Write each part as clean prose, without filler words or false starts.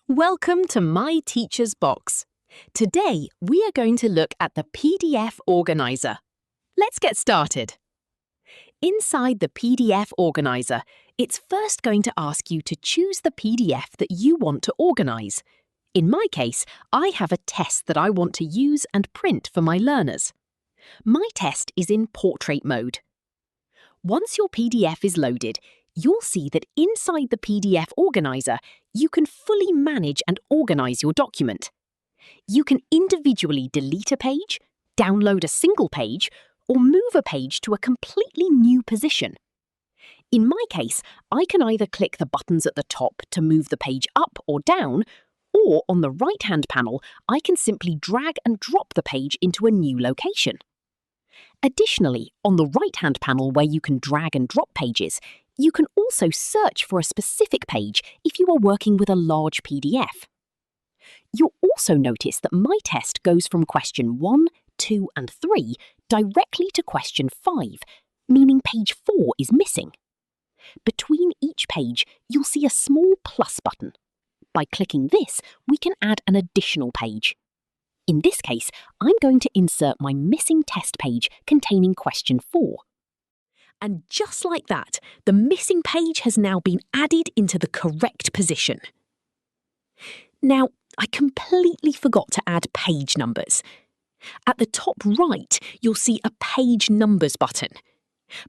Welcome to My Teacher's Box. Today, we are going to look at the PDF Organizer. Let's get started. Inside the PDF Organizer, it's first going to ask you to choose the PDF that you want to organize. In my case, I have a test that I want to use and print for my learners. My test is in portrait mode. Once your PDF is loaded, you'll see that inside the PDF Organizer, you can fully manage and organize your document. You can individually delete a page, download a single page, or move a page to a completely new position. In my case, I can either click the buttons at the top to move the page up or down, or on the right-hand panel, I can simply drag and drop the page into a new location. Additionally, on the right-hand panel where you can drag and drop pages, you can also search for a specific page if you are working with a large PDF. You'll also notice that my test goes from question 1, 2 and 3 directly to question 5, meaning page 4 is missing. Between each page, you'll see a small plus button. By clicking this, we can add an additional page. In this case, I'm going to insert my missing test page containing question 4. And just like that, the missing page has now been added into the correct position. Now, I completely forgot to add page numbers. At the top right, you'll see a Page Numbers button.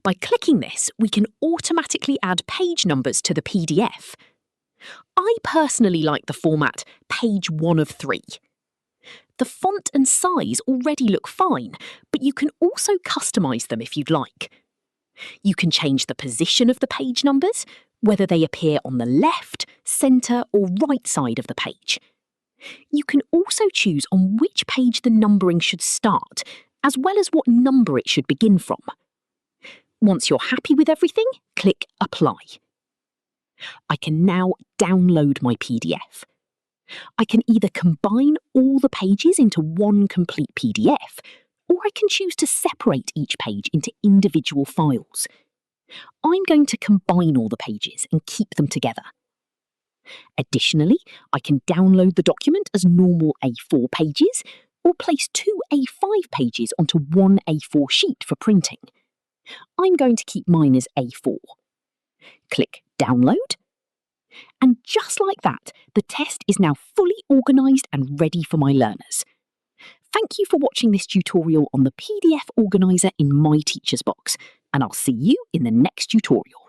By clicking this, we can automatically add page numbers to the PDF. I personally like the format page 1 of 3. The font and size already look fine, but you can also customize them if you'd like. You can change the position of the page numbers, whether they appear on the left, centre or right side of the page. You can also choose on which page the numbering should start, as well as what number it should begin from. Once you're happy with everything, click Apply. I can now download my PDF. I can either combine all the pages into one complete PDF, or I can choose to separate each page into individual files. I'm going to combine all the pages and keep them together. Additionally, I can download the document as normal A4 pages, or place 2 A5 pages onto one A4 sheet for printing. I'm going to keep mine as A4. Click Download. And just like that, the test is now fully organised and ready for my learners. Thank you for watching this tutorial on the PDF Organizer in My Teacher's Box, and I'll see you in the next tutorial.